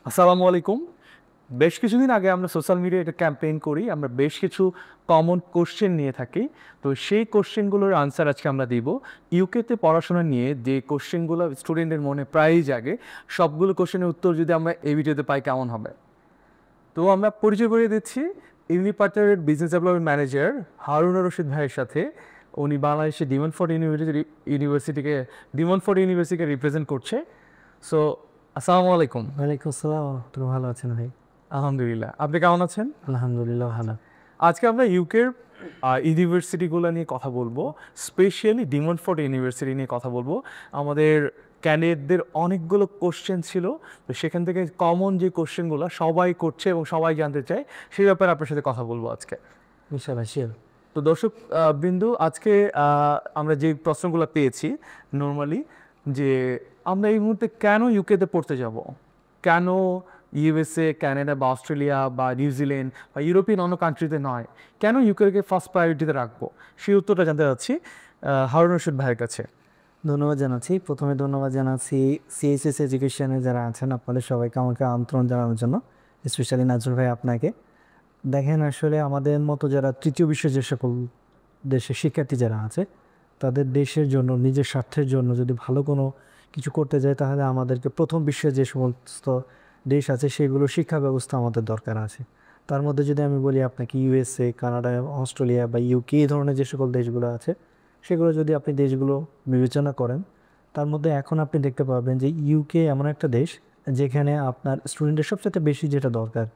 আসসালামু আলাইকুম। বেশ কিছুদিন আগে আমরা সোশ্যাল মিডিয়ায় একটা ক্যাম্পেইন করি। আমরা বেশ কিছু কমন কোশ্চেন নিয়ে থাকি। তো সেই কোশ্চেনগুলোর আনসার আজকে আমরা দিব। ইউকেতে পড়াশোনা নিয়ে যে কোশ্চেনগুলো স্টুডেন্টের মনে প্রায়ই জাগে, সবগুলো কোশ্চেনের উত্তর যদি আমরা এই ভিডিওতে পাই কেমন হবে? তো আমরা পরিচয় করিয়ে দিচ্ছি ইউনিপার্টারের business development manager Harunur Rashid ভাইয়ের সাথে। উনি বাংলাদেশে ডিমন্ডফোর্ড ইউনিভার্সিটিকে রিপ্রেজেন্ট করছে। সো আসসালামু আলাইকুম। ওয়ালাইকুম আসসালাম। তুমি ভালো আছেন ভাই? আলহামদুলিল্লাহ। আপনি কেমন আছেন? আলহামদুলিল্লাহ ভালো। আজকে আমরা ইউকের ইউনিভার্সিটিগুলো নিয়ে কথা বলবো, স্পেশালি ডিমন্ডফোর্ড ইউনিভার্সিটি নিয়ে কথা বলবো। আমাদের ক্যান্ডিডেটদের অনেকগুলো কোশ্চেন ছিল, তো সেখান থেকে কমন যে কোশ্চেনগুলো সবাই করছে এবং সবাই জানতে চায়, সেই ব্যাপারে আপনার সাথে কথা বলবো আজকে। ইনশাআল্লাহ শিওর। তো দর্শক বিন্দু, আজকে আমরা যে প্রশ্নগুলো পেয়েছি নর্মালি, যে আমরা এই মুহূর্তে কেন ইউকেতে পড়তে যাব, কেন ইউএসএ, কানাডা বা অস্ট্রেলিয়া বা নিউজিল্যান্ড বা ইউরোপিয়ান অন্য কান্ট্রিতে নয়, কেন ইউকেকে ফার্স্ট প্রায়োরিটিতে রাখবো, সেই উত্তরটা জানতে চাচ্ছি হারুন রশিদ ভাইয়ের কাছে। ধন্যবাদ জানাচ্ছি। প্রথমে ধন্যবাদ জানাচ্ছি সিএসএস এডুকেশনে যারা আছেন, আপনাদের সবাইকে আমাকে আমন্ত্রণ জানানোর জন্য, স্পেশালি নাজরুল ভাই আপনাকে। দেখেন, আসলে আমাদের মতো যারা তৃতীয় বিশ্বের যে সকল দেশের শিক্ষার্থী যারা আছে, তাদের দেশের জন্য, নিজের স্বার্থের জন্য যদি ভালো কোনো কিছু করতে যায়, তাহলে আমাদেরকে প্রথম বিশ্বের যে সমস্ত দেশ আছে সেগুলো শিক্ষা ব্যবস্থা আমাদের দরকার আছে। তার মধ্যে যদি আমি বলি আপনাকে, ইউএসএ, কানাডা, অস্ট্রেলিয়া বা ইউকে, এই ধরনের যে সকল দেশগুলো আছে, সেগুলো যদি আপনি দেশগুলো বিবেচনা করেন, তার মধ্যে এখন আপনি দেখতে পাবেন যে ইউকে এমন একটা দেশ যেখানে আপনার স্টুডেন্টের সবচেয়ে বেশি যেটা দরকার,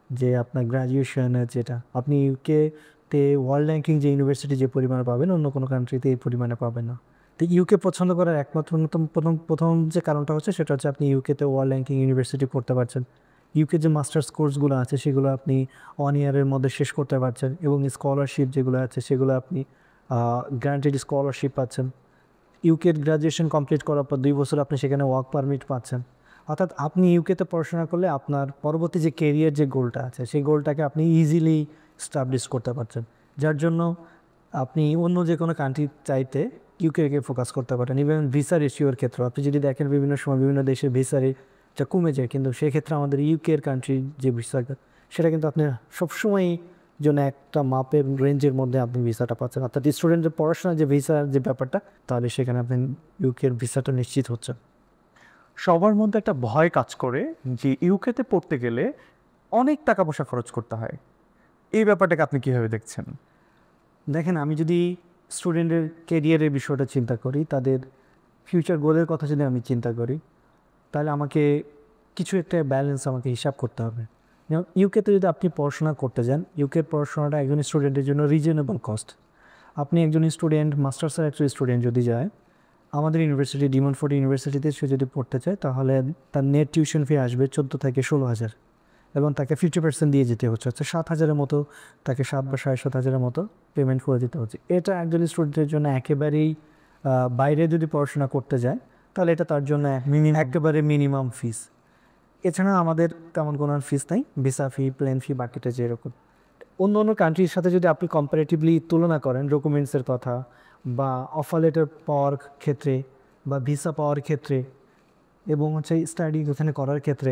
যে আপনার গ্র্যাজুয়েশনের যেটা আপনি ইউকেতে ওয়ার্ল্ড র্যাঙ্কিং যে ইউনিভার্সিটি যে পরিমাণে পাবেন, অন্য কোনো কান্ট্রিতে এই পরিমাণে পাবেন না। তো ইউকে পছন্দ করার একমাত্র অন্যতম প্রথম প্রথম যে কারণটা হচ্ছে, সেটা হচ্ছে আপনি ইউকেতে ওয়ার্ল্ড র্যাঙ্কিং ইউনিভার্সিটি পড়তে পারছেন। ইউকে যে মাস্টার্স কোর্সগুলো আছে সেগুলো আপনি 1 ইয়ারের মধ্যে শেষ করতে পারছেন, এবং স্কলারশিপ যেগুলো আছে সেগুলো আপনি গ্রান্টেড স্কলারশিপ পাচ্ছেন। ইউকের গ্রাজুয়েশন কমপ্লিট করার পর 2 বছর আপনি সেখানে ওয়ার্ক পারমিট পাচ্ছেন। অর্থাৎ আপনি ইউকেতে পড়াশোনা করলে আপনার পরবর্তী যে কেরিয়ার যে গোলটা আছে, সেই গোলটাকে আপনি ইজিলি স্টাবলিশ করতে পারছেন, যার জন্য আপনি অন্য যে কোনো কান্ট্রি চাইতে ইউকেকে ফোকাস করতে পারেন। ইভেন ভিসা রেশিওর ক্ষেত্রে আপনি যদি দেখেন, বিভিন্ন সময় বিভিন্ন দেশের ভিসা রেটটা কমে যায়, কিন্তু সেক্ষেত্রে আমাদের ইউকের কান্ট্রির যে ভিসাটা, সেটা কিন্তু আপনি সবসময় জন্য একটা মাপের রেঞ্জের মধ্যে আপনি ভিসাটা পাচ্ছেন। অর্থাৎ স্টুডেন্টের পড়াশোনার যে ভিসার যে ব্যাপারটা, তাহলে সেখানে আপনি ইউকের ভিসাটা নিশ্চিত হচ্ছেন। সবার মধ্যে একটা ভয় কাজ করে যে ইউকেতে পড়তে গেলে অনেক টাকা পয়সা খরচ করতে হয়, এই ব্যাপারটাকে আপনি কীভাবে দেখছেন? দেখেন, আমি যদি স্টুডেন্টের কেরিয়ারের বিষয়টা চিন্তা করি, তাদের ফিউচার গোলের কথা যদি আমি চিন্তা করি, তাহলে আমাকে কিছু একটা ব্যালেন্স আমাকে হিসাব করতে হবে। যেমন ইউকেতে যদি আপনি পড়াশোনা করতে যান, ইউকের পড়াশোনাটা একজন স্টুডেন্টের জন্য রিজনেবল কস্ট। আপনি একজন স্টুডেন্ট, মাস্টার্সের একজন স্টুডেন্ট যদি যায় আমাদের ইউনিভার্সিটি, ডিমন্ডফোর্ড ইউনিভার্সিটিতে, সে যদি পড়তে চায়, তাহলে তার নেট টিউশন ফি আসবে 14 থেকে 16 হাজার, এবং তাকে 50% দিয়ে যেতে হচ্ছে, 7 হাজারের মতো, তাকে 7 বা 7.5 হাজারের মতো পেমেন্ট করে দিতে হচ্ছে। এটা একজন স্টুডেন্টের জন্য একেবারেই, বাইরে যদি পড়াশোনা করতে যায়, তাহলে এটা তার জন্য একেবারে মিনিমাম ফিস। এছাড়া আমাদের তেমন কোনো ফিস নাই, ভিসা ফি, প্লেন ফি, বাকিটা যেরকম। অন্য অন্য কান্ট্রির সাথে যদি আপনি কম্পারেটিভলি তুলনা করেন, ডকুমেন্টসের কথা বা অফার লেটার পাওয়ার ক্ষেত্রে বা ভিসা পাওয়ার ক্ষেত্রে, এবং স্টাডি ওখানে করার ক্ষেত্রে,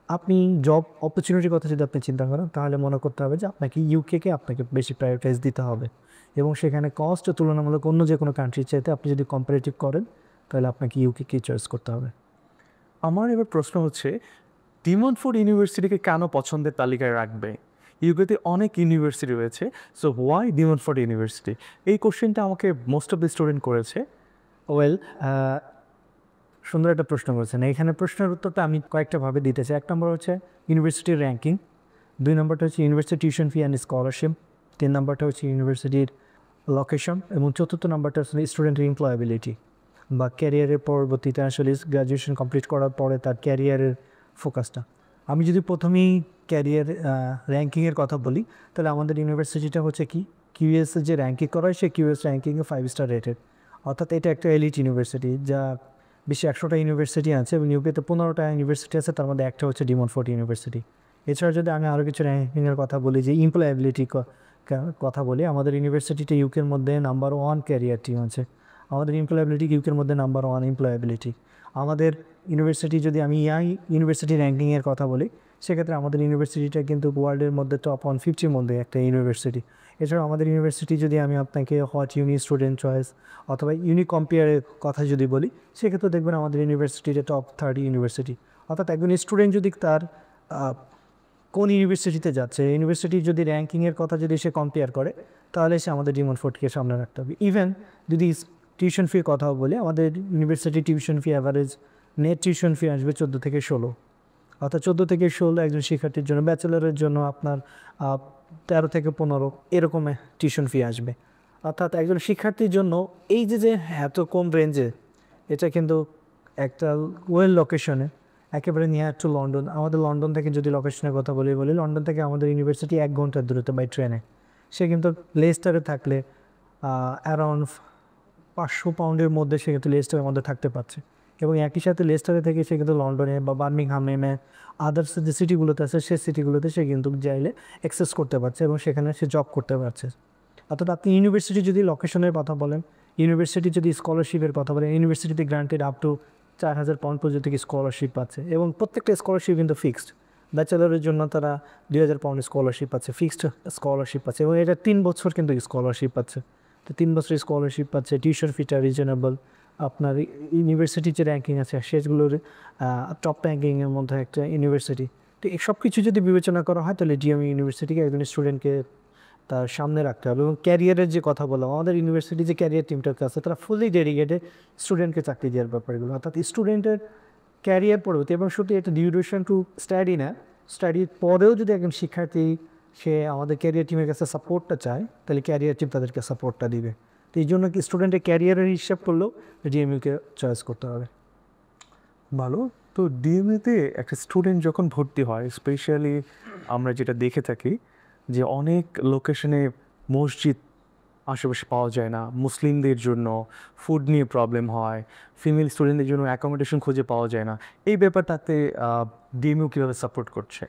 আপনি জব অপরচুনিটির কথা যদি আপনি চিন্তা করেন, তাহলে মনে করতে হবে যে আপনাকে ইউকেকে আপনাকে বেশি প্রায়োরিটাইজ দিতে হবে, এবং সেখানে কস্ট তুলনামূলক অন্য যে কোনো কান্ট্রির চাইতে আপনি যদি কম্পারেটিভ করেন, তাহলে আপনাকে ইউকেকে চয়েস করতে হবে। আমার এবার প্রশ্ন হচ্ছে, ডিমন্ডফোর্ড ইউনিভার্সিটিকে কেন পছন্দের তালিকায় রাখবে? ইউকেতে অনেক ইউনিভার্সিটি রয়েছে, সো হোয়াই ডিমন্ডফোর্ড ইউনিভার্সিটি? এই কোশ্চেনটা আমাকে মোস্ট অফ দ্য স্টুডেন্ট করেছে। ওয়েল, সুন্দর একটা প্রশ্ন করেছেন। এইখানে প্রশ্নের উত্তরটা আমি কয়েকটাভাবে দিতে চাই। 1 নম্বর হচ্ছে ইউনিভার্সিটির র্যাঙ্কিং, 2 নম্বরটা হচ্ছে university tuition fee and scholarship, 3 নম্বরটা হচ্ছে ইউনিভার্সিটির লোকেশন, এবং 4র্থ নম্বরটা হচ্ছে স্টুডেন্টের এমপ্লয়াবিলিটি বা ক্যারিয়ারের পরবর্তীতে, আসলে গ্র্যাজুয়েশন কমপ্লিট করার পরে তার ক্যারিয়ারের ফোকাসটা। আমি যদি প্রথমেই ক্যারিয়ার র্যাঙ্কিংয়ের কথা বলি, তাহলে আমাদের ইউনিভার্সিটিটা হচ্ছে কি, কিউএসের যে র্যাঙ্কিং করা হয়, সেই কিউএস র্যাঙ্কিংয়ে 5 স্টার রেটেড। অর্থাৎ এটা একটা এলিট ইউনিভার্সিটি, যা বিশ্বে 100টা ইউনিভার্সিটি আছে, এবং ইউকেতে 15টা ইউনিভার্সিটি আছে, তার মধ্যে একটা হচ্ছে ডিমন্ডফোর্ড ইউনিভার্সিটি। এছাড়া যদি আমি আরও কিছু র্যাঙ্কিংয়ের কথা বলি, যে এমপ্লয়াবিলিটি কথা বলি, আমাদের ইউনিভার্সিটিতে ইউকের মধ্যে নাম্বার 1 ক্যারিয়ার টিম আছে। আমাদের এমপ্লয়াবিলিটি ইউকের মধ্যে নাম্বার 1 এমপ্লয়াবিলিটি। আমাদের ইউনিভার্সিটি যদি আমি ইয়াং ইউনিভার্সিটি র্যাঙ্কিংয়ের কথা বলি, সেক্ষেত্রে আমাদের ইউনিভার্সিটিটা কিন্তু ওয়ার্ল্ডের মধ্যে টপ 150-র মধ্যে একটা ইউনিভার্সিটি। এছাড়াও আমাদের ইউনিভার্সিটি যদি আমি আপনাকে হট ইউনি স্টুডেন্ট চয়েস অথবা ইউনি কম্পেয়ারের কথা যদি বলি, সেক্ষেত্রে দেখবেন আমাদের ইউনিভার্সিটিটা টপ 30 ইউনিভার্সিটি। অর্থাৎ একজন স্টুডেন্ট যদি তার কোন ইউনিভার্সিটিতে যাচ্ছে, ইউনিভার্সিটির যদি র্যাঙ্কিংয়ের কথা যদি সে কম্পেয়ার করে, তাহলে সে আমাদের ডিমন ফোর্টকে সামনে রাখতে হবে। ইভেন যদি টিউশন ফির কথাও বলি, আমাদের university tuition fee average net tuition fee আসবে 14 থেকে 16, অর্থাৎ 14 থেকে 16 একজন শিক্ষার্থীর জন্য। ব্যাচেলারের জন্য আপনার 13 থেকে 15 এরকমে টিউশন ফি আসবে। অর্থাৎ একজন শিক্ষার্থীর জন্য এই যে এত কম রেঞ্জে, এটা কিন্তু একটা ওয়েল লোকেশনে একেবারে নিয়ার টু লন্ডন। আমাদের লন্ডন থেকে যদি লোকেশনের কথা বলি, লন্ডন থেকে আমাদের ইউনিভার্সিটি 1 ঘন্টার দূরত্ব বাই ট্রেনে। সে কিন্তু লেস্টারে থাকলে অ্যারাউন্ড 500 পাউন্ডের মধ্যে সে কিন্তু লেস্টারের মধ্যে থাকতে পারছে। এবং একই সাথে লেস্টারে থেকে সে কিন্তু লন্ডনে বা বার্মিংহামে আদার্স যে সিটিগুলোতে আছে, সেই সিটিগুলোতে সে কিন্তু চাইলে অ্যাক্সেস করতে পারছে এবং সেখানে সে জব করতে পারছে। অর্থাৎ আপনি ইউনিভার্সিটি যদি লোকেশনের কথা বলেন, ইউনিভার্সিটি যদি স্কলারশিপের কথা বলেন, ইউনিভার্সিটিতে গ্রান্টেড আপ টু 4000 পাউন্ড পর্যন্ত স্কলারশিপ পাচ্ছে এবং প্রত্যেকটা স্কলারশিপ কিন্তু ফিক্সড। ব্যাচেলারের জন্য তারা 2000 পাউন্ড স্কলারশিপ পাচ্ছে, ফিক্সড স্কলারশিপ পাচ্ছে এবং এটা 3 বছর কিন্তু স্কলারশিপ পাচ্ছে। তো 3 বছর স্কলারশিপ পাচ্ছে, টিউশন ফিটা রিজনেবল। আপনার ইউনিভার্সিটির যে র্যাঙ্কিং আছে সেগুলোর টপ র্যাঙ্কিংয়ের মধ্যে একটা ইউনিভার্সিটি। তো এই সব কিছু যদি বিবেচনা করা হয়, তাহলে ডিএম ইউনিভার্সিটিকে একজন স্টুডেন্টকে তার সামনে রাখতে হবে। এবং ক্যারিয়ারের যে কথা বললাম, আমাদের ইউনিভার্সিটি যে ক্যারিয়ার টিমটার কাছে, তারা ফুলি ডেডিকেটেড স্টুডেন্টকে চাকরি দেওয়ার ব্যাপারগুলো। অর্থাৎ স্টুডেন্টের ক্যারিয়ার পরবর্তী এবং শুধু এটা ডিউরেশন টু স্টাডি না, স্টাডির পরেও যদি একজন শিক্ষার্থী সে আমাদের ক্যারিয়ার টিমের কাছে সাপোর্টটা চায়, তাহলে ক্যারিয়ার টিম তাদেরকে সাপোর্টটা দিবে। তো এই জন্য কি স্টুডেন্টের ক্যারিয়ারের হিসাব করলেও ডিএমইউকে চয়েস করতে হবে। ভালো। তো ডিএমইতে একটা স্টুডেন্ট যখন ভর্তি হয়, স্পেশালি আমরা যেটা দেখে থাকি যে অনেক লোকেশনে মসজিদ আশেপাশে পাওয়া যায় না, মুসলিমদের জন্য ফুড নিয়ে প্রবলেম হয়, ফিমেল স্টুডেন্টদের জন্য অ্যাকোমোডেশন খুঁজে পাওয়া যায় না। এই ব্যাপারটাতে ডিএমইউ কীভাবে সাপোর্ট করছে?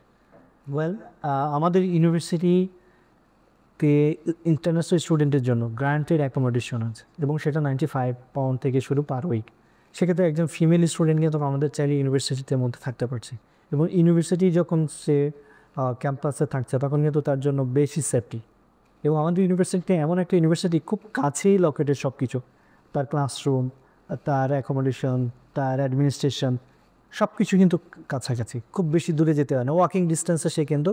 ওয়েল, আমাদের ইউনিভার্সিটিতে ইন্টারন্যাশনাল স্টুডেন্টের জন্য গ্রান্টেড অ্যাকোমোডেশন আছে এবং সেটা 95 পাউন্ড থেকে শুরু পার উইক। সেক্ষেত্রে একজন ফিমেল স্টুডেন্ট কিন্তু আমাদের চাইলে ইউনিভার্সিটির মধ্যে থাকতে পারছে এবং ইউনিভার্সিটি যখন সে ক্যাম্পাসে থাকছে তখন কিন্তু তার জন্য বেশি সেফটি। এবং আমাদের ইউনিভার্সিটি এমন একটা ইউনিভার্সিটি, খুব কাছেই লোকেটেড সব কিছু, তার ক্লাসরুম, তার অ্যাকোমোডেশন, তার অ্যাডমিনিস্ট্রেশন সব কিছু কিন্তু কাছাকাছি, খুব বেশি দূরে যেতে হয় না, ওয়াকিং ডিস্টেন্সে সে কিন্তু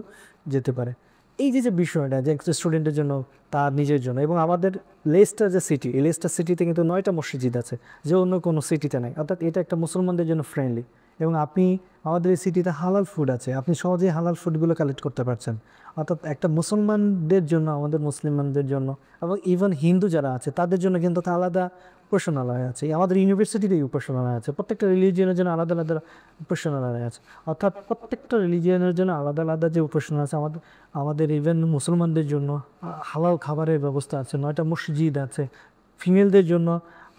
যেতে পারে। এই যে বিষয়টা যে একটা স্টুডেন্টের জন্য, তার নিজের জন্য। এবং আমাদের লেস্টার যে সিটি, এই লেস্টার সিটিতে কিন্তু 9টা মসজিদ আছে, যে অন্য কোনো সিটিতে নাই। অর্থাৎ এটা একটা মুসলমানদের জন্য ফ্রেন্ডলি। এবং আপনি আমাদের এই সিটিতে হালাল ফুড আছে, আপনি সহজেই হালাল ফুডগুলো কালেক্ট করতে পারছেন। অর্থাৎ একটা মুসলমানদের জন্য, আমাদের মুসলিমদের জন্য এবং ইভেন হিন্দু যারা আছে তাদের জন্য কিন্তু আলাদা উপাসনালয় আছে। আমাদের ইউনিভার্সিটিতেই উপাসনালয় আছে, প্রত্যেকটা রিলিজিয়নের জন্য আলাদা আলাদা উপাসনালয় আছে। অর্থাৎ প্রত্যেকটা রিলিজিয়নের জন্য আলাদা আলাদা যে উপাসনা আছে, আমাদের ইভেন মুসলমানদের জন্য হালাল খাবারের ব্যবস্থা আছে, 9টা মসজিদ আছে, ফিমেলদের জন্য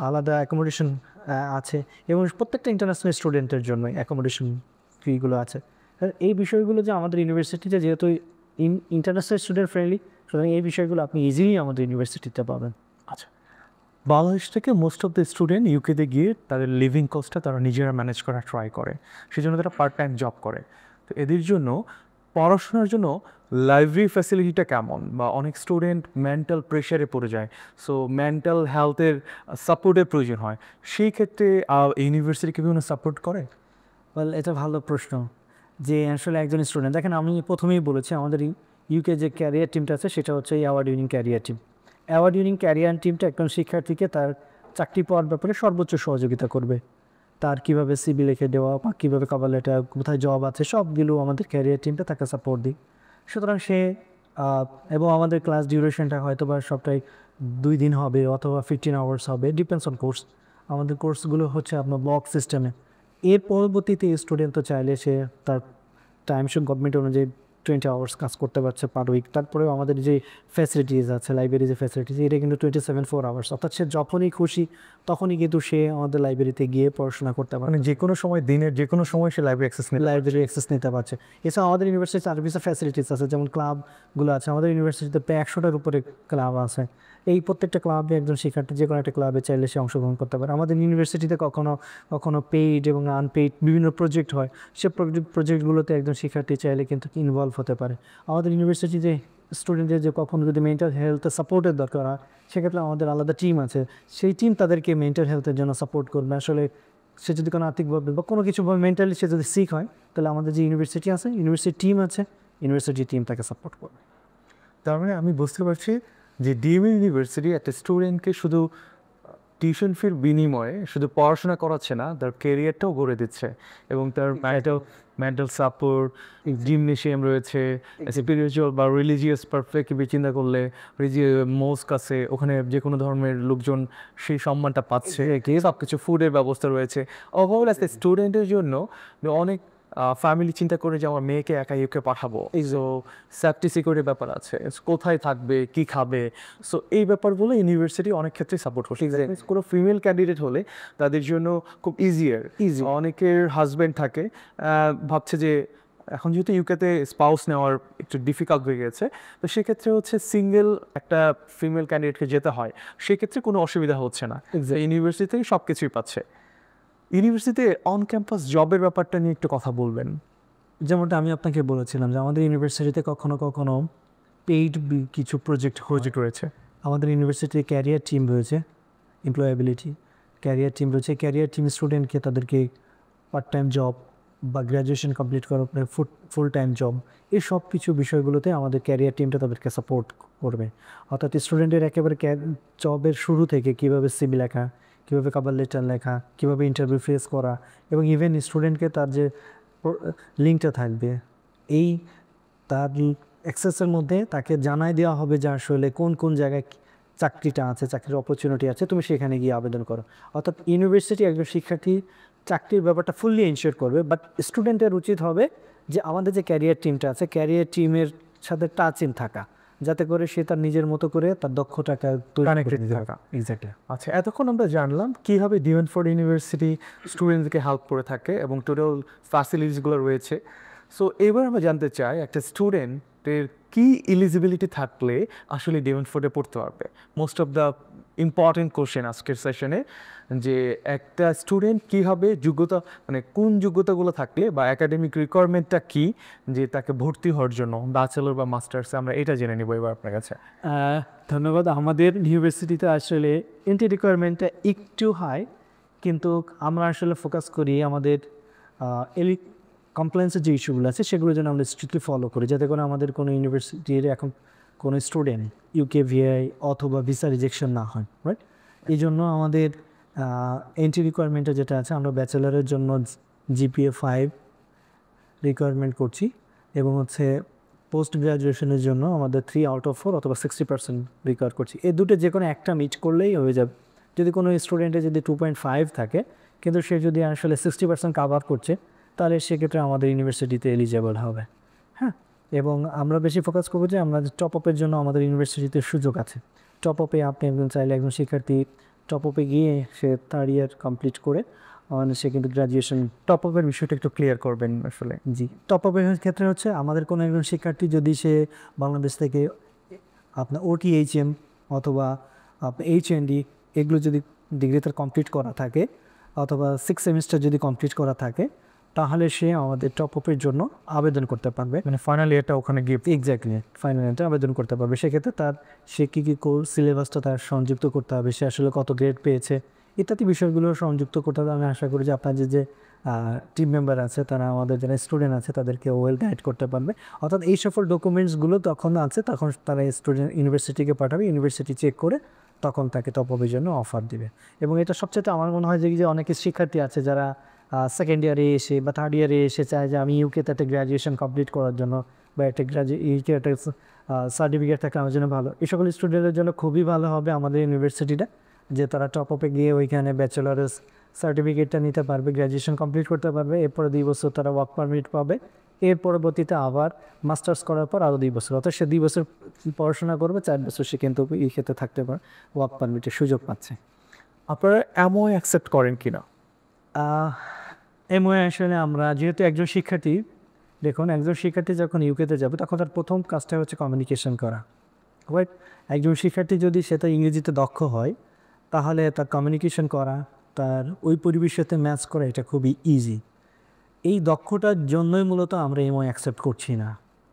আলাদা অ্যাকোমোডেশন আছে এবং প্রত্যেকটা ইন্টারন্যাশনাল স্টুডেন্টের জন্য অ্যাকোমোডেশন ফিগুলো আছে। এই বিষয়গুলো যে আমাদের ইউনিভার্সিটিতে যেহেতু ইন্টারন্যাশনাল স্টুডেন্ট ফ্রেন্ডলি, সুতরাং এই বিষয়গুলো আপনি ইজিলি আমাদের ইউনিভার্সিটিতে পাবেন। আচ্ছা, বাংলাদেশ থেকে মোস্ট অফ দ্য স্টুডেন্ট ইউকেতে গিয়ে তাদের লিভিং কস্টটা তারা নিজেরা ম্যানেজ করার ট্রাই করে, সেজন্য তারা পার্ট টাইম জব করে। তো এদের জন্য পড়াশোনার জন্য লাইব্রেরি ফ্যাসিলিটিটা কেমন? বা অনেক স্টুডেন্ট মেন্টাল প্রেশারে পড়ে যায়, সো মেন্টাল হেলথের সাপোর্টের প্রয়োজন হয়, সেই ক্ষেত্রে ইউনিভার্সিটি কি কোনো সাপোর্ট করে? ওয়েল, এটা ভালো প্রশ্ন। যে আসলে একজন স্টুডেন্ট, দেখেন আমি প্রথমেই বলেছি আমাদের ইউকে যে ক্যারিয়ার টিমটা আছে সেটা হচ্ছে award winning career team. Award winning career টিমটা একজন শিক্ষার্থীকে তার চাকরি পাওয়ার ব্যাপারে সর্বোচ্চ সহযোগিতা করবে। তার কীভাবে সিবি লিখে দেওয়া বা কীভাবে কভার লেটার, কোথায় জব আছে, সবগুলো আমাদের ক্যারিয়ার টিমটা তাকে সাপোর্ট দিই। সুতরাং সে এবং আমাদের ক্লাস ডিউরেশনটা হয়তো বা সবটাই 2 দিন হবে অথবা 15 আওয়ার্স হবে, ডিপেন্ডস অন কোর্স। আমাদের কোর্সগুলো হচ্ছে আপনার ব্লক সিস্টেমে। এর পরবর্তীতে স্টুডেন্ট তো চাইলে সে তার টাইম গভর্নমেন্ট অনুযায়ী 20 আওয়ার্স কাজ করতে পারছে পার উইক। তারপরেও আমাদের যে ফ্যাসিলিটিস আছে, লাইব্রেরি যে ফ্যাসিলিটিস, এটা কিন্তু 24/4 আওয়ার্স। অর্থাৎ সে যখনই খুশি তখনই কিন্তু সে আমাদের লাইব্রেরিতে গিয়ে পড়াশোনা করতে পারে, মানে যে কোনো সময়, দিনের যে কোনো সময় সে লাইব্রেরি অ্যাক্সেস নিতে পারছে। এছাড়া আমাদের ইউনিভার্সিটিতে আরও কিছু ফ্যাসিলিটিস আছে, যেমন ক্লাবগুলো আছে। আমাদের ইউনিভার্সিটিতে প্রায় 100টার উপরে ক্লাব আছে এই প্রত্যেকটা ক্লাবে একজন শিক্ষার্থী যে কোনো একটা ক্লাবে চাইলে সে অংশগ্রহণ করতে পারে। আমাদের ইউনিভার্সিটিতে কখনো কখনো পেইড এবং আনপেইড বিভিন্ন প্রজেক্ট হয়, সে প্রজেক্টগুলোতে একজন শিক্ষার্থী চাইলে কিন্তু ইনভলভ হতে পারে। আমাদের ইউনিভার্সিটিতে স্টুডেন্টদের যে কখনো যদি মেন্টাল হেলথ সাপোর্টের দরকার হয়, সেক্ষেত্রে আমাদের আলাদা টিম আছে, সেই টিম তাদেরকে মেন্টাল হেলথের জন্য সাপোর্ট করবে। আসলে সে যদি কোনো আর্থিকভাবে বা কোনো কিছুভাবে মেন্টালি সে যদি সিক হয়, তাহলে আমাদের যে ইউনিভার্সিটি আছে, ইউনিভার্সিটি টিম আছে, ইউনিভার্সিটি টিম তাকে সাপোর্ট করবে। তার মানে আমি বুঝতে পারছি যে ডিএমইউ ইউনিভার্সিটি একটা স্টুডেন্টকে শুধু টিউশন ফির বিনিময়ে শুধু পড়াশোনা করাচ্ছে না, তার কেরিয়ারটাও গড়ে দিচ্ছে এবং তার মেন্টাল সাপোর্ট, জিমনেশিয়াম রয়েছে, স্পিরিচুয়াল বা রিলিজিয়াস পারস্পেক্টিভে চিন্তা করলে মস্ক আছে, ওখানে যে কোনো ধর্মের লোকজন সেই সম্মানটা পাচ্ছে, সব কিছু ফুডের ব্যবস্থা রয়েছে। ওভারঅল একটা স্টুডেন্টের জন্য অনেক ফ্যামিলি চিন্তা করে যে আমার মেয়েকে একা ইউকে পাঠাবো, এই যে সেফটি সিকিউরিটির ব্যাপার আছে, কোথায় থাকবে, কি খাবে, সো এই ব্যাপারগুলো ইউনিভার্সিটি অনেক ক্ষেত্রে সাপোর্ট করছে। কোনো ফিমেল ক্যান্ডিডেট হলে তাদের জন্য খুব ইজি। অনেকের হাজব্যান্ড থাকে, ভাবছে যে এখন যেহেতু ইউকেতে স্পাউস নেওয়ার একটু ডিফিকাল্ট হয়ে গেছে, তো সেক্ষেত্রে হচ্ছে সিঙ্গেল একটা ফিমেল ক্যান্ডিডেটকে যেতে হয়, সেক্ষেত্রে কোনো অসুবিধা হচ্ছে না, ইউনিভার্সিটি থেকে সব কিছুই পাচ্ছে। ইউনিভার্সিটিতে অন ক্যাম্পাস জবের ব্যাপারটা নিয়ে একটু কথা বলবেন। যেমনটা আমি আপনাকে বলেছিলাম যে আমাদের ইউনিভার্সিটিতে কখনো কখনো পেইড কিছু প্রজেক্ট রয়েছে। আমাদের ইউনিভার্সিটির ক্যারিয়ার টিম রয়েছে, এমপ্লয়াবিলিটি ক্যারিয়ার টিম রয়েছে। ক্যারিয়ার টিম স্টুডেন্টকে তাদেরকে পার্ট টাইম জব বা গ্র্যাজুয়েশন কমপ্লিট করার পরে ফুল টাইম জব, এই সব কিছু বিষয়গুলোতে আমাদের ক্যারিয়ার টিমটা তাদেরকে সাপোর্ট করবে। অর্থাৎ স্টুডেন্টের একেবারে জবের শুরু থেকে কীভাবে সিভি লেখা, কীভাবে কভার লেটার লেখা, কীভাবে ইন্টারভিউ ফেস করা, এবং ইভেন স্টুডেন্টকে তার যে লিঙ্কটা থাকবে, এই তার অ্যাক্সেসের মধ্যে তাকে জানাই দেওয়া হবে যে আসলে কোন কোন জায়গায় চাকরিটা আছে, চাকরির অপরচুনিটি আছে, তুমি সেখানে গিয়ে আবেদন করো। অর্থাৎ ইউনিভার্সিটি একজন শিক্ষার্থী চাকরির ব্যাপারটা ফুললি এনশিওর করবে, বাট স্টুডেন্টের উচিত হবে যে আমাদের যে ক্যারিয়ার টিমটা আছে, ক্যারিয়ার টিমের সাথে টাচ ইন থাকা, যাতে করে সে তার নিজের মতো করে তার দক্ষতাটা কানেক্টেড থাকা। এক্স্যাক্টলি। আচ্ছা, এতক্ষণ আমরা জানলাম কীভাবে ডিওয়েনফোর্ড ইউনিভার্সিটি স্টুডেন্টসকে হেল্প করে থাকে এবং টোটাল ফ্যাসিলিটিসগুলো রয়েছে। সো এবার আমরা জানতে চাই একটা স্টুডেন্টের কি এলিজিবিলিটি থাকলে আসলে ডিওয়েনফোর্ডে পড়তে পারবে। Most of the important question আজকের সেশনে, যে একটা স্টুডেন্ট কীভাবে যোগ্যতা, মানে কোন যোগ্যতাগুলো থাকলে বা একাডেমিক রিকোয়ারমেন্টটা কী যে তাকে ভর্তি হওয়ার জন্য ব্যাচেলর বা মাস্টার্সে, আমরা এটা জেনে নিব এবার আপনার কাছে। ধন্যবাদ। আমাদের ইউনিভার্সিটিতে আসলে এন্ট্রি রিকোয়ারমেন্টটা একটু হাই, কিন্তু আমরা আসলে ফোকাস করি আমাদের কমপ্লেন্সের যে ইস্যুগুলো আছে সেগুলো যেন আমরা স্ট্রিক্টলি ফলো করি, যাতে করে আমাদের কোনো ইউনিভার্সিটির এখন কোনো স্টুডেন্ট ইউকে ভিআই অথবা ভিসা রিজেকশন না হয়, রাইট? এই জন্য আমাদের এন্ট্রি রিকোয়ারমেন্টে যেটা আছে, আমরা ব্যাচেলারের জন্য জিপিএ 5 রিকোয়ারমেন্ট করছি, এবং হচ্ছে পোস্ট গ্র্যাজুয়েশনের জন্য আমাদের 3/4 অথবা 60% রিকোয়ার করছি। এই দুটো যে কোনো একটা মিট করলেই হয়ে যাবে। যদি কোনো স্টুডেন্টের যদি 2.5 থাকে, কিন্তু সে যদি আসলে 60% কাভার করছে, তাহলে সেক্ষেত্রে আমাদের ইউনিভার্সিটিতে এলিজেবল হবে। হ্যাঁ, এবং আমরা বেশি ফোকাস করবো যে আমরা টপ আপের জন্য আমাদের ইউনিভার্সিটিতে সুযোগ আছে। টপ আপে আপনি একজন চাইলে একজন শিক্ষার্থী টপ আপে গিয়ে সে 3rd ইয়ার কমপ্লিট করে সে কিন্তু গ্র্যাজুয়েশন। টপ আপের বিষয়টা একটু ক্লিয়ার করবেন আসলে। জি, টপ আপের ক্ষেত্রে হচ্ছে আমাদের কোনো একজন শিক্ষার্থী যদি সে বাংলাদেশ থেকে আপনার OTHM অথবা আপনার HND এগুলো যদি ডিগ্রি তার কমপ্লিট করা থাকে, অথবা 6 সেমিস্টার যদি কমপ্লিট করা থাকে, তাহলে সে আমাদের টপ আপের জন্য আবেদন করতে পারবে। মানে ফাইনাল ইয়ারটা ওখানে গিয়ে এক্স্যাক্টলি ফাইনাল ইয়ারটা আবেদন করতে পারবে। সেক্ষেত্রে তার সে কী কী কোর্স সিলেবাসটা তার সংযুক্ত করতে হবে, সে আসলে কত গ্রেড পেয়েছে ইত্যাদি বিষয়গুলো সংযুক্ত করতে হবে। আমি আশা করি যে আপনাদের যে টিম মেম্বার আছে, তারা আমাদের যারা স্টুডেন্ট আছে তাদেরকে ওয়েল গাইড করতে পারবে। অর্থাৎ এই সকল ডকুমেন্টসগুলো তখন আছে, তখন তারা স্টুডেন্ট ইউনিভার্সিটিকে পাঠাবে, ইউনিভার্সিটি চেক করে তখন তাকে টপ আপের জন্য অফার দিবে। এবং এটা সবচেয়ে আমার মনে হয় যে অনেক শিক্ষার্থী আছে যারা সেকেন্ড ইয়ারে এসে বা 3rd ইয়ারে এসে চায় যে আমি ইউকেতে একটা গ্র্যাজুয়েশন কমপ্লিট করার জন্য বা একটা ইউকে একটা সার্টিফিকেট থাকলে আমার জন্য ভালো। এই সকল স্টুডেন্টের জন্য খুবই ভালো হবে আমাদের ইউনিভার্সিটিটা, যে তারা টপ আপে গিয়ে ওইখানে ব্যাচেলারের সার্টিফিকেটটা নিতে পারবে, গ্র্যাজুয়েশন কমপ্লিট করতে পারবে, এরপরে 2 বছর তারা ওয়ার্ক পারমিট পাবে, এর পরবর্তীতে আবার মাস্টার্স করার পর আরও 2 বছর, অর্থাৎ সে 2 বছর পড়াশোনা করবে, 4 বছর সে কিন্তু এই ক্ষেত্রে থাকতে পারে, ওয়ার্ক পারমিটের সুযোগ পাচ্ছে। আপনারা এমওআই অ্যাকসেপ্ট করেন কিনা? এমওআই আসলে আমরা যেহেতু একজন শিক্ষার্থী, দেখুন একজন শিক্ষার্থী যখন ইউকেতে যাবে তখন তার প্রথম কাজটা হচ্ছে কমিউনিকেশন করা। বাট একজন শিক্ষার্থী যদি সে তার ইংরেজিতে দক্ষ হয় তাহলে তার কমিউনিকেশন করা, তার ওই পরিবেশের সাথে ম্যাচ করা এটা খুবই ইজি। এই দক্ষতার জন্যই মূলত আমরা এমও অ্যাকসেপ্ট করছি না।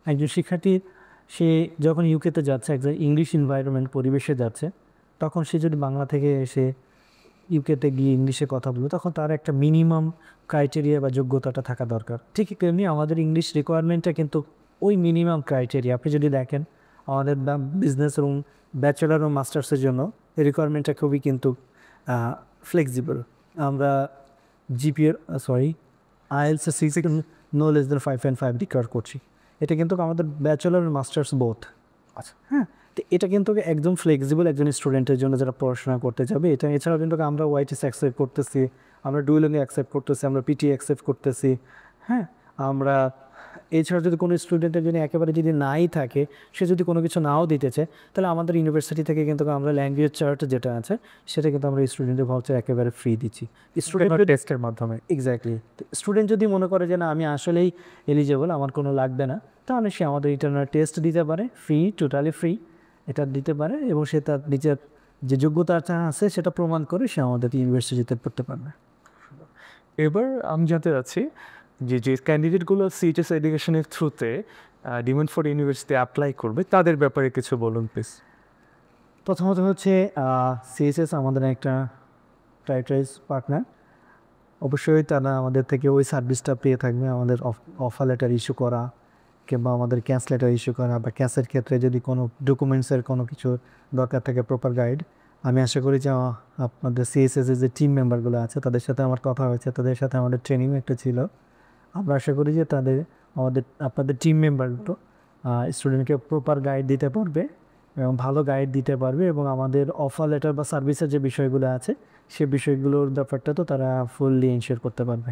একজন শিক্ষার্থী সে যখন ইউকেতে যাচ্ছে, একজন ইংলিশ এনভায়রনমেন্ট পরিবেশে যাচ্ছে, তখন সে যদি বাংলা থেকে এসে ইউকেতে গিয়ে ইংলিশে কথা বলবে, তখন তার একটা মিনিমাম ক্রাইটেরিয়া বা যোগ্যতাটা থাকা দরকার। ঠিক তেমনি আমাদের ইংলিশ রিকোয়ারমেন্টটা কিন্তু ওই মিনিমাম ক্রাইটেরিয়া। আপনি যদি দেখেন আমাদের বিজনেস এবং ব্যাচেলার ও মাস্টার্সের জন্য এই রিকোয়ারমেন্টটা খুবই কিন্তু ফ্লেক্সিবল। আমরা IELTS 6 no less than 5.5 require করছি। এটা কিন্তু আমাদের ব্যাচেলার ও মাস্টার্স বোথ। আচ্ছা, হ্যাঁ, তো এটা কিন্তু একদম ফ্লেক্সিবল একজন স্টুডেন্টের জন্য যারা পড়াশোনা করতে যাবে। এটা এছাড়াও কিন্তু আমরা ওয়াইটিএস অ্যাকসেপ্ট করতেছি, আমরা ডুয়েলিংয়ে অ্যাকসেপ্ট করতেছি, আমরা পিটি অ্যাকসেপ্ট করতেছি। হ্যাঁ, আমরা এছাড়া যদি কোনো স্টুডেন্টের জন্য একেবারে যদি নাই থাকে, সে যদি কোনো কিছু নাও দিতে চায়, তাহলে আমাদের ইউনিভার্সিটি থেকে কিন্তু আমরা ল্যাঙ্গুয়েজ চার্ট যেটা আছে সেটা কিন্তু আমরা স্টুডেন্টের ভাউচার একেবারে ফ্রি দিচ্ছি স্টুডেন্ট টেস্টের মাধ্যমে। এক্স্যাক্টলি। স্টুডেন্ট যদি মনে করে যে না আমি আসলেই এলিজেবল, আমার কোনো লাগবে না, তাহলে সে আমাদের ইন্টারনাল টেস্ট দিতে পারে, ফ্রি, টোটালি ফ্রি এটা দিতে পারে, এবং সে তার নিজের যে যোগ্যতাটা আছে সেটা প্রমাণ করে সে আমাদের ইউনিভার্সিটিতে পড়তে পারবে। এবার আমি জানতে চাচ্ছি যে ক্যান্ডিডেটগুলো সিএইচএস এডুকেশনের থ্রুতে ডিমান্ড ফর ইউনিভার্সিটি অ্যাপ্লাই করবে তাদের ব্যাপারে কিছু বলুন প্লিজ। প্রথমত হচ্ছে সিএসএস আমাদের একটা প্রাইভেটাইজ পার্টনার, অবশ্যই তারা আমাদের থেকে ওই সার্ভিসটা পেয়ে থাকবে, আমাদের অফার লেটার ইস্যু করা কিংবা আমাদের ক্যাশ লেটার ইস্যু করা, বা ক্যাশের ক্ষেত্রে যদি কোনো ডকুমেন্টসের কোনো কিছু দরকার থাকে প্রপার গাইড। আমি আশা করি যে আপনাদের সিএসএসের যে টিম মেম্বারগুলো আছে তাদের সাথে আমার কথা হয়েছে, তাদের সাথে আমাদের ট্রেনিং একটা ছিল। আমরা আশা করি যে আপনাদের টিম মেম্বারগুলো স্টুডেন্টকে প্রপার গাইড দিতে পারবে এবং ভালো গাইড দিতে পারবে, এবং আমাদের অফার লেটার বা সার্ভিসের যে বিষয়গুলো আছে সে বিষয়গুলোর ব্যাপারটা তো তারা ফুললি এনশিওর করতে পারবে।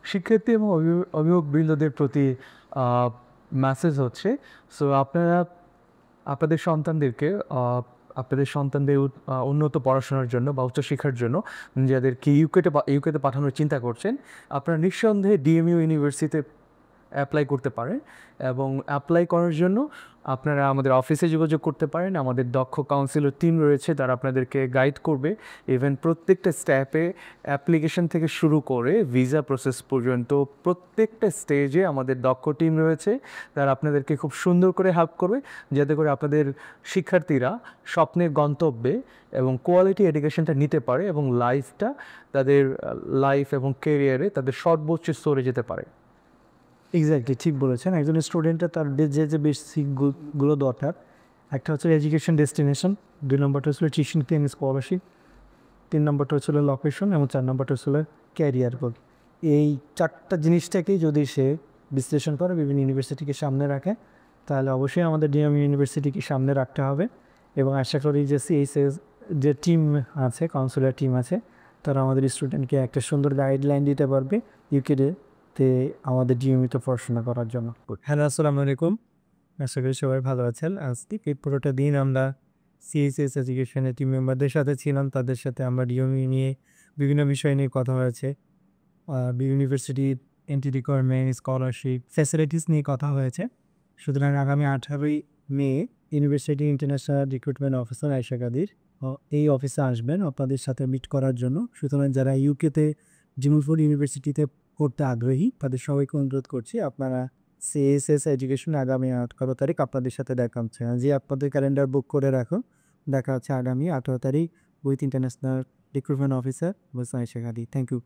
শিক্ষার্থী এবং অভিভাবকবৃন্দদের প্রতি মেসেজ হচ্ছে, সো আপনারা আপনাদের সন্তানদের উন্নত পড়াশোনার জন্য বা উচ্চশিক্ষার জন্য যাদেরকে ইউকেতে পাঠানোর চিন্তা করছেন, আপনারা নিঃসন্দেহে ডিএমইউ ইউনিভার্সিটিতে অ্যাপ্লাই করতে পারেন। এবং অ্যাপ্লাই করার জন্য আপনারা আমাদের অফিসে যোগাযোগ করতে পারেন। আমাদের দক্ষ কাউন্সিলর টিম রয়েছে, তারা আপনাদেরকে গাইড করবে। ইভেন প্রত্যেকটা স্টেপে, অ্যাপ্লিকেশন থেকে শুরু করে ভিসা প্রসেস পর্যন্ত প্রত্যেকটা স্টেজে আমাদের দক্ষ টিম রয়েছে, তারা আপনাদেরকে খুব সুন্দর করে হেল্প করবে, যাতে করে আপনাদের শিক্ষার্থীরা স্বপ্নের গন্তব্যে এবং কোয়ালিটি এডুকেশনটা নিতে পারে এবং তাদের লাইফ এবং কেরিয়ারে তাদের সর্বোচ্চ স্তরে যেতে পারে। এক্স্যাক্টলি, ঠিক বলেছেন। একজন স্টুডেন্টের তার যে বেসিকগুলো দরকার, একটা হচ্ছে এডুকেশন ডেস্টিনেশন, 2 নম্বরটা হচ্ছিল টিউশন ফি এন্ড স্কলারশিপ, 3 নম্বরটা হচ্ছিল লোকেশন, এবং 4 নম্বরটা হচ্ছিল ক্যারিয়ার গোল। এই 4টা জিনিসটাকেই যদি সে বিশ্লেষণ করে বিভিন্ন ইউনিভার্সিটিকে সামনে রাখে, তাহলে অবশ্যই আমাদের ডিএমইউ ইউনিভার্সিটিকে সামনে রাখতে হবে। এবং আশা করি যে সিএইচএস যে টিম আছে, কাউন্সিলর টিম আছে, তারা আমাদের স্টুডেন্টকে একটা সুন্দর গাইডলাইন দিতে পারবে ইউকেতে আমাদের ডিএমইউতে পড়াশোনা করার জন্য। হ্যালো, আসসালামু আলাইকুম। আশা করি সবাই ভালো আছেন। আজকে এই পুরোটা দিন আমরা সিএইচএস এডুকেশনের টিম মেম্বারদের সাথে ছিলাম, তাদের সাথে আমরা ডিএমইউ নিয়ে বিভিন্ন বিষয় নিয়ে কথা হয়েছে। ইউনিভার্সিটির এন্ট্রি রিকোয়ারমেন্ট, স্কলারশিপ, ফ্যাসিলিটিস নিয়ে কথা হয়েছে। সুতরাং আগামী 18ই May university international recruitment officer Ayesha Kadir এই অফিসে আসবেন আপনাদের সাথে মিট করার জন্য। সুতরাং যারা ইউকেতে জিমুলফোর্ড ইউনিভার্সিটিতে পড়তে আগ্রহী তাদের সবাইকে অনুরোধ করছি, আপনারা সিএসএস এডুকেশন আগামী 18 তারিখ আপনাদের সাথে দেখা হচ্ছে। যে আপনাদের ক্যালেন্ডার বুক করে রাখো, দেখা হচ্ছে আগামী 18 তারিখ with international recruitment officer Ayesha Qadir. Thank you.